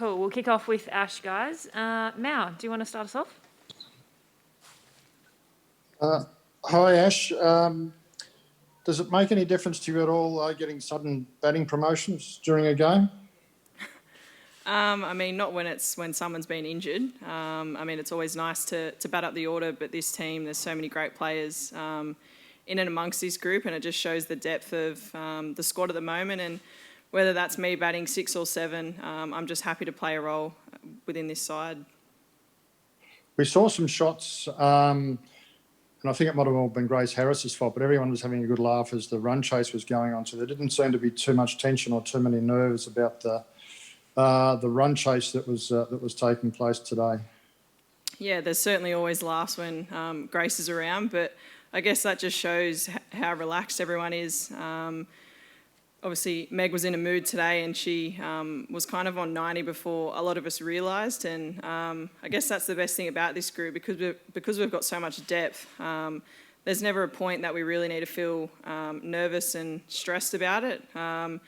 Cool. We'll kick off with Ash, guys. Mao, do you want to start us off? Hi, Ash. Does it make any difference to you at all getting sudden batting promotions during a game? I mean, not when someone's been injured. I mean, it's always nice to bat up the order, but this team, there's so many great players in and amongst this group, and it just shows the depth of the squad at the moment. And whether that's me batting 6 or 7, I'm just happy to play a role within this side. We saw some shots, and I think it might have all been Grace Harris's fault, but everyone was having a good laugh as the run chase was going on. So there didn't seem to be too much tension or too many nerves about the run chase that was taking place today. Yeah, there's certainly always laughs when Grace is around, but I guess that just shows how relaxed everyone is. Obviously, Meg was in a mood today, and she was kind of on 90 before a lot of us realised. And I guess that's the best thing about this group, because we've got so much depth. There's never a point that we really need to feel nervous and stressed about it. And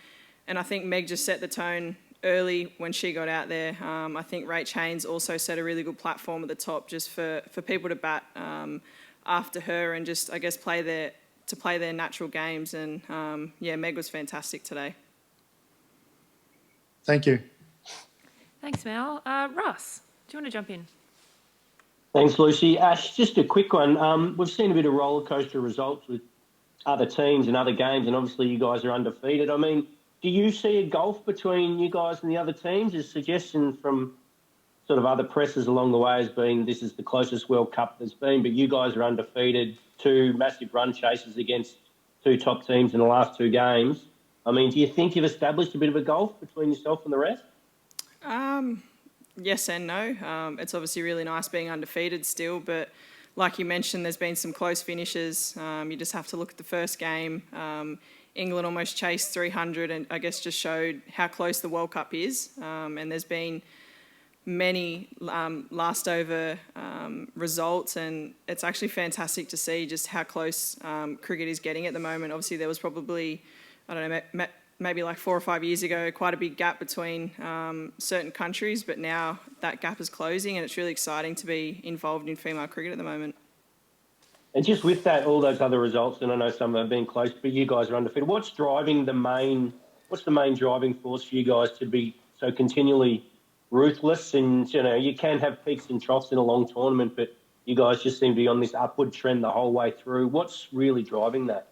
I think Meg just set the tone early when she got out there. I think Rach Haynes also set a really good platform at the top just for people to bat after her and just, I guess, play their natural games. And Meg was fantastic today. Thank you. Thanks, Mel. Russ, do you want to jump in? Thanks, Lucy. Ash, just a quick one. We've seen a bit of roller coaster results with other teams and other games, and obviously you guys are undefeated. I mean, do you see a gulf between you guys and the other teams? There's suggestion from sort of other presses along the way as being this is the closest World Cup there's been, but you guys are undefeated, 2 massive run chases against 2 top teams in the last 2 games. I mean, do you think you've established a bit of a gulf between yourself and the rest? Yes and no. It's obviously really nice being undefeated still, but like you mentioned, there's been some close finishes. You just have to look at the first game. England almost chased 300 and I guess just showed how close the World Cup is. And there's been many last over results, and it's actually fantastic to see just how close cricket is getting at the moment. Obviously, there was probably, I don't know, maybe like 4 or 5 years ago, quite a big gap between certain countries, but now that gap is closing, and it's really exciting to be involved in female cricket at the moment. And just with that, all those other results, and I know some have been close, but you guys are undefeated. What's the main driving force for you guys to be so continually ruthless? And, you can have peaks and troughs in a long tournament, but you guys just seem to be on this upward trend the whole way through. What's really driving that?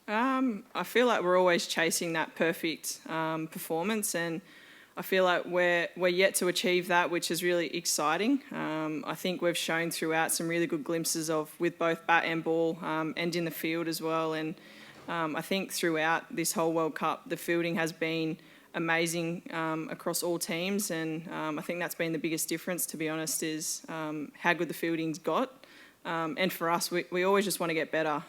I feel like we're always chasing that perfect performance, and I feel like we're yet to achieve that, which is really exciting. I think we've shown throughout some really good glimpses with both bat and ball and in the field as well. And I think throughout this whole World Cup, the fielding has been amazing across all teams, and I think that's been the biggest difference, to be honest, is how good the fielding's got. And for us, we always just want to get better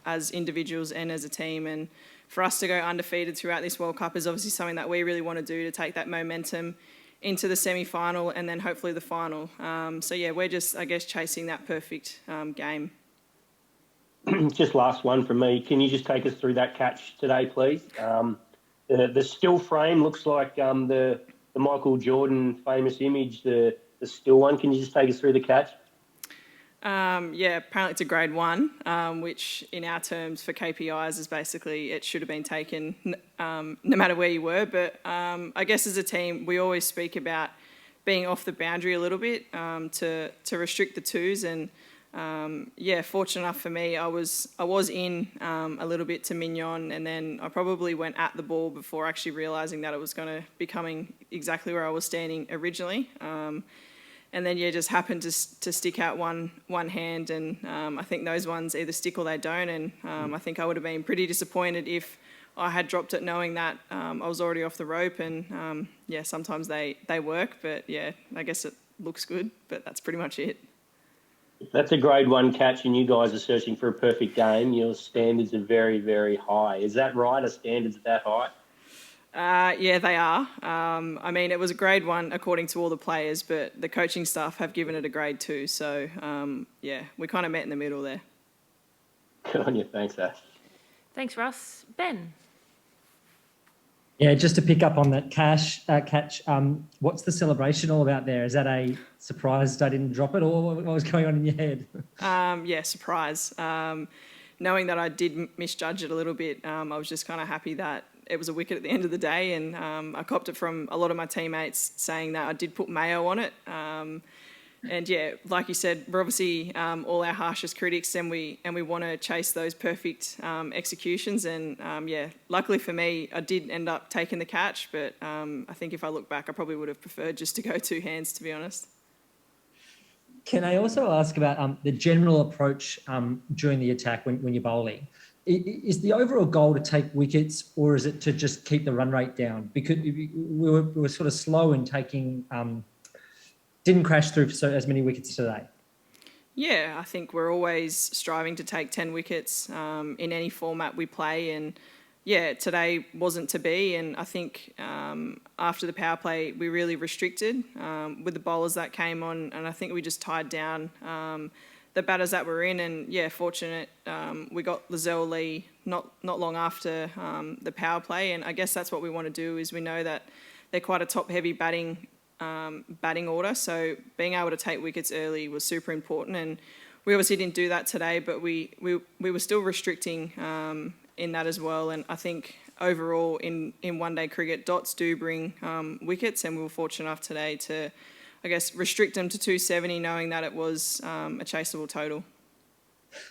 as individuals and as a team. And for us to go undefeated throughout this World Cup is obviously something that we really want to do to take that momentum into the semi-final and then hopefully the final. We're just, I guess, chasing that perfect game. Just last one from me. Can you just take us through that catch today, please? The still frame looks like the Michael Jordan famous image, the still one. Can you just take us through the catch? Apparently it's a grade 1, which in our terms for KPIs is basically it should have been taken no matter where you were. But I guess as a team, we always speak about being off the boundary a little bit to restrict the twos. And fortunate enough for me, I was in a little bit to Mignon, and then I probably went at the ball before actually realising that it was going to be coming exactly where I was standing originally. And then just happened to stick out one hand, and I think those ones either stick or they don't. And I think I would have been pretty disappointed if I had dropped it knowing that I was already off the rope. And sometimes they work, but I guess it looks good, but that's pretty much it. If that's a grade 1 catch and you guys are searching for a perfect game, your standards are very, very high. Is that right? Are standards that high? They are. I mean, it was a grade 1 according to all the players, but the coaching staff have given it a grade 2. So, we kind of met in the middle there. Good on you. Thanks, Ash. Thanks, Russ. Ben. Yeah, just to pick up on that catch, what's the celebration all about there? Is that a surprise I didn't drop it, or what was going on in your head? Yeah, surprise. Knowing that I did misjudge it a little bit, I was just kind of happy that it was a wicket at the end of the day, and I copped it from a lot of my teammates saying that I did put mayo on it. And yeah, like you said, we're obviously all our harshest critics, and we want to chase those perfect executions. And yeah, luckily for me, I did end up taking the catch, but I think if I look back, I probably would have preferred just to go two hands, to be honest. Can I also ask about the general approach during the attack when you're bowling? Is the overall goal to take wickets, or is it to just keep the run rate down? Because we were sort of slow in taking, didn't crash through as many wickets today. Yeah, I think we're always striving to take 10 wickets in any format we play, and yeah, today wasn't to be. And I think after the power play, we really restricted with the bowlers that came on, and I think we just tied down the batters that were in. And yeah, fortunate we got Lizelle Lee not long after the power play, and I guess that's what we want to do. Is we know that they're quite a top-heavy batting order, so being able to take wickets early was super important. And we obviously didn't do that today, but we were still restricting in that as well. And I think overall in one-day cricket, dots do bring wickets, and we were fortunate enough today to, I guess, restrict them to 270, knowing that it was a chaseable total.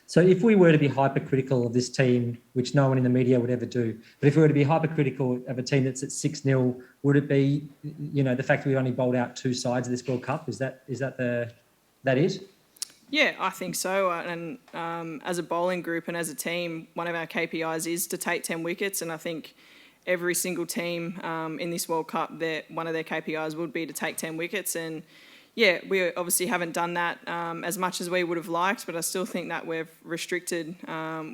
So if we were to be hypercritical of this team, which no one in the media would ever do, but if we were to be hypercritical of a team that's at 6-0, would it be, the fact that we only bowled out two sides of this World Cup? Is that it? Yeah, I think so. And as a bowling group and as a team, one of our KPIs is to take 10 wickets. And I think every single team in this World Cup, one of their KPIs would be to take 10 wickets. And yeah, we obviously haven't done that as much as we would have liked, but I still think that we've restricted,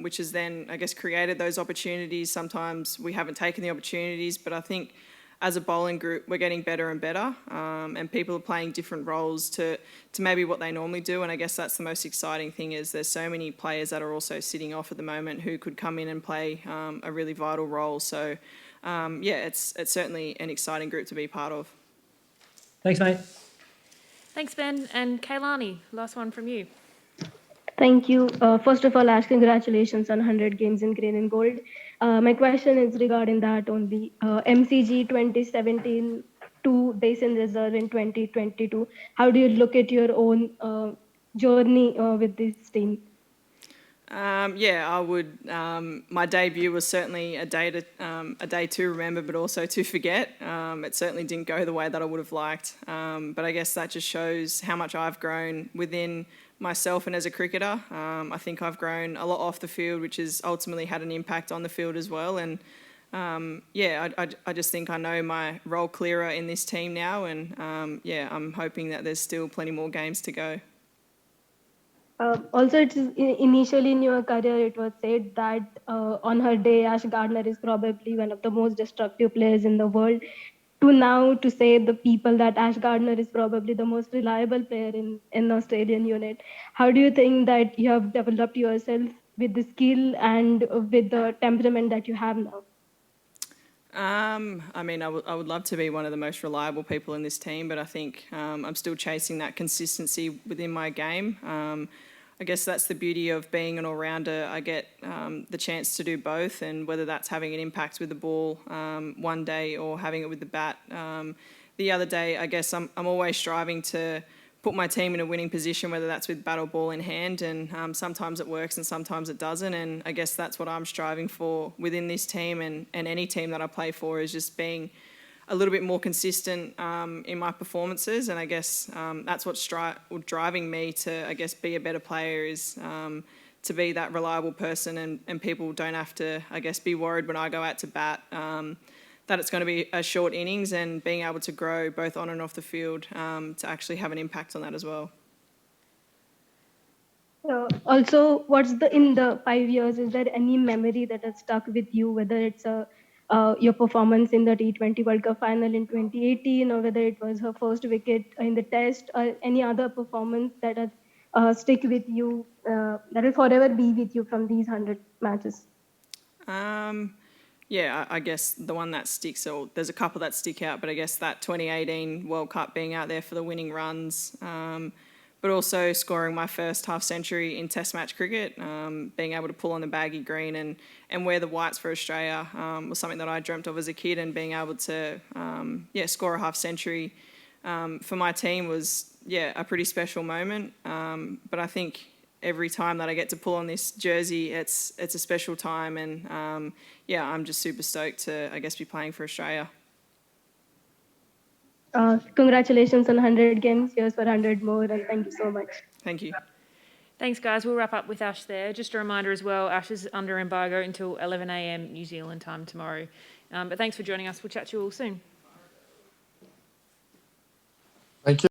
which has then, I guess, created those opportunities. Sometimes we haven't taken the opportunities, but I think as a bowling group, we're getting better and better, and people are playing different roles to maybe what they normally do. And I guess that's the most exciting thing, is there's so many players that are also sitting off at the moment who could come in and play a really vital role. So yeah, it's certainly an exciting group to be part of. Thanks, mate. Thanks, Ben. And Kaylani, last one from you. Thank you. First of all, Ash, congratulations on 100 games in green and gold. My question is regarding that only. MCG 2017 to Basin Reserve in 2022. How do you look at your own journey with this team? Yeah, I would. My debut was certainly a day to remember, but also to forget. It certainly didn't go the way that I would have liked. But I guess that just shows how much I've grown within myself and as a cricketer. I think I've grown a lot off the field, which has ultimately had an impact on the field as well. And yeah, I just think I know my role clearer in this team now. And yeah, I'm hoping that there's still plenty more games to go. Also, initially in your career, it was said that on her day, Ash Gardner is probably one of the most destructive players in the world. To now to say the people that Ash Gardner is probably the most reliable player in the Australian unit. How do you think that you have developed yourself with the skill and with the temperament that you have now? I mean, I would love to be one of the most reliable people in this team, but I think I'm still chasing that consistency within my game. I guess that's the beauty of being an all-rounder. I get the chance to do both, and whether that's having an impact with the ball one day or having it with the bat the other day, I guess I'm always striving to put my team in a winning position, whether that's with bat or ball in hand, and sometimes it works and sometimes it doesn't. And I guess that's what I'm striving for within this team and any team that I play for, is just being a little bit more consistent in my performances. And I guess that's what's driving me to, I guess, be a better player, is to be that reliable person, and people don't have to, I guess, be worried when I go out to bat that it's going to be a short innings, and being able to grow both on and off the field to actually have an impact on that as well. Also, in the 5 years, is there any memory that has stuck with you, whether it's your performance in the T20 World Cup final in 2018, or whether it was her first wicket in the test, or any other performance that has stick with you, that will forever be with you from these 100 matches? yeah, I guess the one that sticks, or there's a couple that stick out, but I guess that 2018 World Cup, being out there for the winning runs, but also scoring my first half century in Test match cricket, being able to pull on the baggy green and wear the whites for Australia was something that I dreamt of as a kid, and being able to score a half century for my team was a pretty special moment. But I think every time that I get to pull on this jersey, it's a special time, and I'm just super stoked to, I guess, be playing for Australia. Congratulations on 100 games. Here's for 100 more, and thank you so much. Thank you. Thanks, guys. We'll wrap up with Ash there. Just a reminder as well, Ash is under embargo until 11 a.m. New Zealand time tomorrow. But thanks for joining us. We'll chat to you all soon. Thank you.